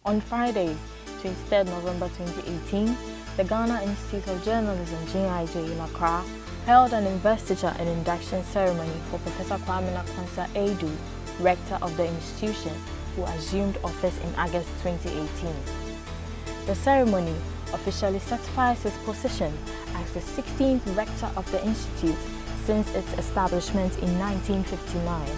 On Friday, 23 November 2018, the Ghana Institute of Journalism (GIJ) in Accra held an investiture and induction ceremony for Professor Kwamena Kwansah-Aidoo, Rector of the institution, who assumed office in August 2018. The ceremony officially certifies his position as the 16th Rector of the institute since its establishment in 1959.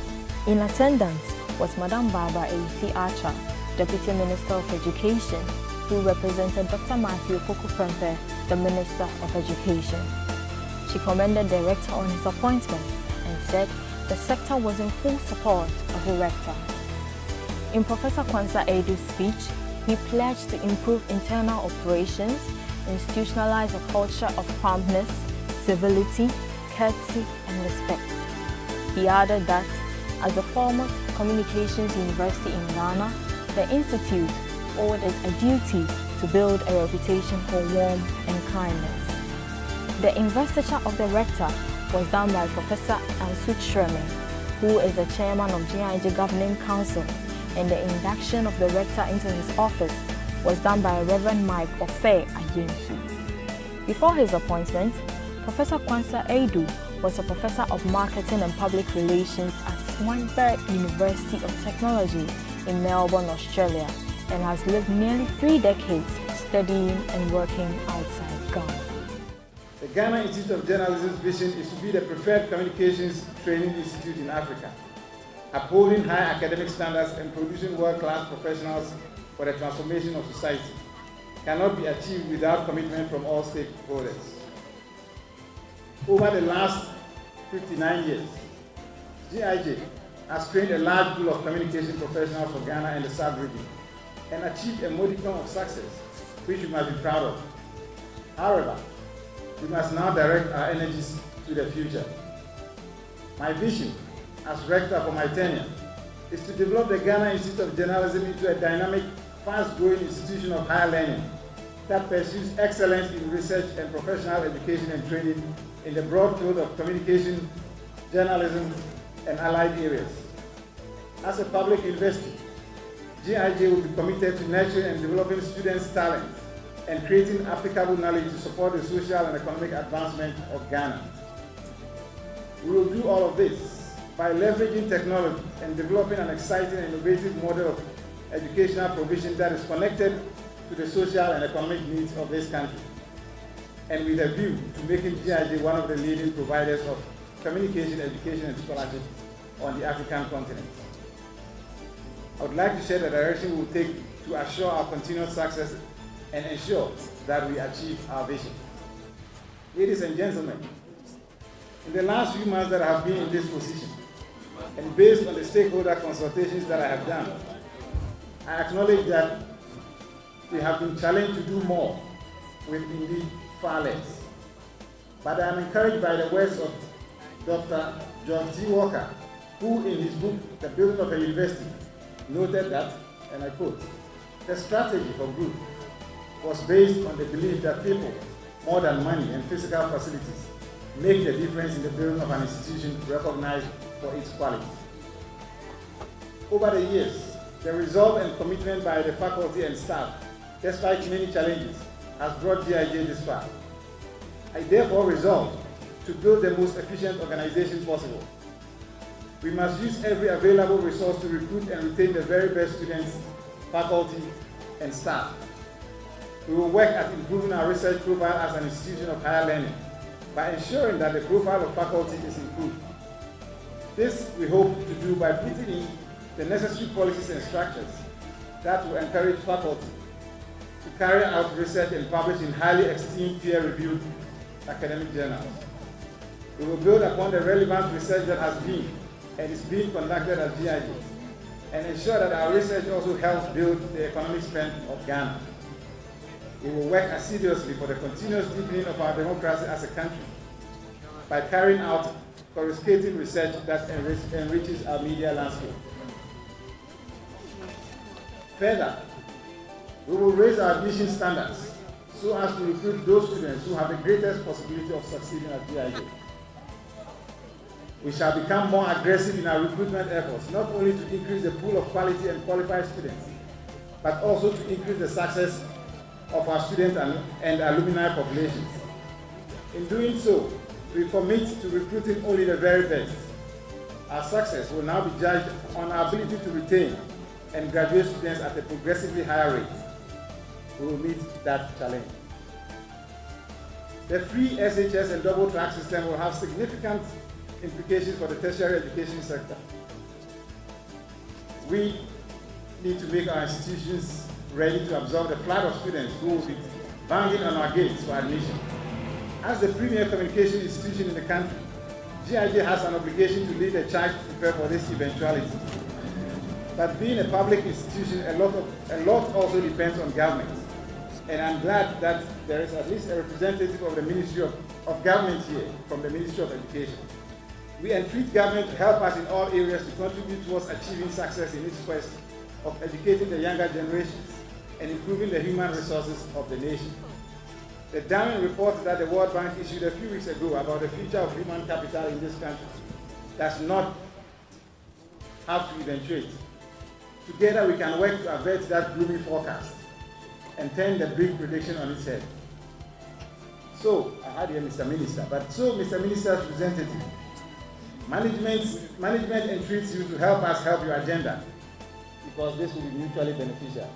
In attendance was Madam Barbara Archer, Deputy Minister of Education, who represented Dr. Matthew Poku-Prempeh, the Minister of Education. She commended the Rector on his appointment and said the sector was in full support of the Rector. In Professor Kwansah-Aidoo's speech, he pledged to improve internal operations, institutionalize a culture of promptness, civility, courtesy, and respect. He added that, as the foremost communications university in Ghana, the Institute owed it a duty to build a reputation for warmth and kindness. The investiture of the Rector was done by Professor Ansut, who is the Chairman of GIJ Governing Council, and the induction of the Rector into his office was done by Reverend Mike Ofe-Ayensu. Before his appointment, Professor Kwansah-Aidoo was a Professor of Marketing and Public Relations at Swinburne University of Technology in Melbourne, Australia, and has lived nearly 3 decades studying and working outside Ghana. The Ghana Institute of Journalism's vision is to be the preferred communications training institute in Africa, upholding high academic standards and producing world-class professionals for the transformation of society. Cannot be achieved without commitment from all stakeholders. Over the last 59 years, GIJ has trained a large pool of communication professionals for Ghana and the South region and achieved a modicum of success, which we must be proud of. However, we must now direct our energies to the future. My vision as Rector for my tenure is to develop the Ghana Institute of Journalism into a dynamic, fast-growing institution of higher learning that pursues excellence in research and professional education and training in the broad field of communication, journalism, and allied areas. As a public university, GIJ will be committed to nurturing and developing students' talent and creating applicable knowledge to support the social and economic advancement of Ghana. We will do all of this by leveraging technology and developing an exciting and innovative model of educational provision that is connected to the social and economic needs of this country, and with a view to making GIJ one of the leading providers of communication, education, and scholarship on the African continent. I would like to share the direction we will take to assure our continued success and ensure that we achieve our vision. Ladies and gentlemen, in the last few months that I have been in this position, and based on the stakeholder consultations that I have done, I acknowledge that we have been challenged to do more with indeed far less. But I am encouraged by the words of Dr. John T. Walker, who in his book, The Building of a University, noted that, and I quote, "The strategy for growth was based on the belief that people, more than money and physical facilities, make the difference in the building of an institution recognized for its quality." Over the years, the resolve and commitment by the faculty and staff, despite many challenges, has brought GIJ this far. I therefore resolve to build the most efficient organization possible. We must use every available resource to recruit and retain the very best students, faculty, and staff. We will work at improving our research profile as an institution of higher learning by ensuring that the profile of faculty is improved. This we hope to do by putting in the necessary policies and structures that will encourage faculty to carry out research and publish in highly esteemed peer-reviewed academic journals. We will build upon the relevant research that has been and is being conducted at GIJ and ensure that our research also helps build the economic strength of Ghana. We will work assiduously for the continuous deepening of our democracy as a country by carrying out coruscating research that enriches our media landscape. Further, we will raise our admission standards so as to recruit those students who have the greatest possibility of succeeding at GIJ. We shall become more aggressive in our recruitment efforts, not only to increase the pool of quality and qualified students, but also to increase the success of our student and alumni populations. In doing so, we commit to recruiting only the very best. Our success will now be judged on our ability to retain and graduate students at a progressively higher rate. We will meet that challenge. The free SHS and double track system will have significant implications for the tertiary education sector. We need to make our institutions ready to absorb the flood of students who will be banging on our gates for admission. As the premier communication institution in the country, GIJ has an obligation to lead the charge to prepare for this eventuality. But being a public institution, a lot also depends on government. And I'm glad that there is at least a representative of the Ministry of Government here, from the Ministry of Education. We entreat government to help us in all areas to contribute towards achieving success in its quest of educating the younger generations and improving the human resources of the nation. The damning report that the World Bank issued a few weeks ago about the future of human capital in this country does not have to eventuate. Together we can work to avert that gloomy forecast and turn the big prediction on its head. So, I had here Mr. Minister, but so Mr. Minister's representative, management entreats you to help us help your agenda, because this will be mutually beneficial.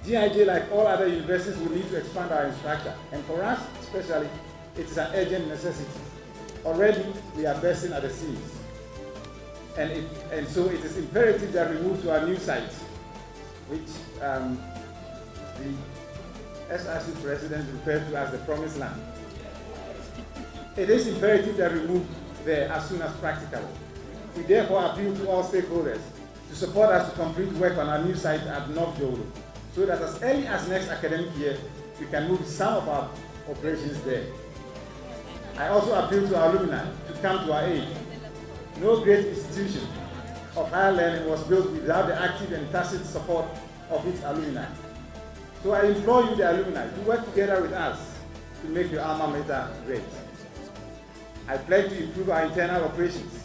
GIJ, like all other universities, will need to expand our infrastructure, and for us especially, it is an urgent necessity. Already, we are bursting at the seams, and so it is imperative that we move to our new site, which the SRC president referred to as the Promised Land. It is imperative that we move there as soon as practicable. We therefore appeal to all stakeholders to support us to complete work on our new site at North Jolo, so that as early as next academic year, we can move some of our operations there. I also appeal to our alumni to come to our aid. No great institution of higher learning was built without the active and tacit support of its alumni. So I implore you, the alumni, to work together with us to make your alma mater great. I pledge to improve our internal operations.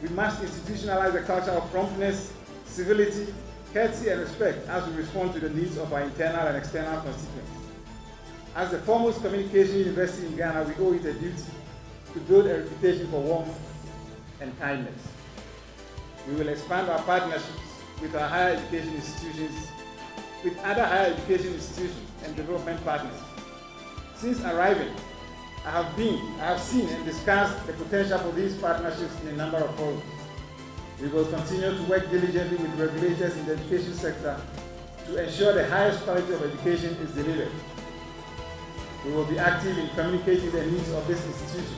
We must institutionalize the culture of promptness, civility, courtesy, and respect as we respond to the needs of our internal and external constituents. As the foremost communication university in Ghana, we owe it a duty to build a reputation for warmth and kindness. We will expand our partnerships with our higher education institutions, with other higher education institutions and development partners. Since arriving, I have seen and discussed the potential for these partnerships in a number of forums. We will continue to work diligently with regulators in the education sector to ensure the highest quality of education is delivered. We will be active in communicating the needs of this institution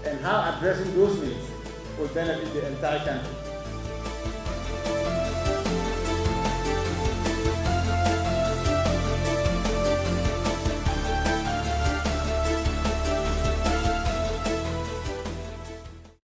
and how addressing those needs will benefit the entire country.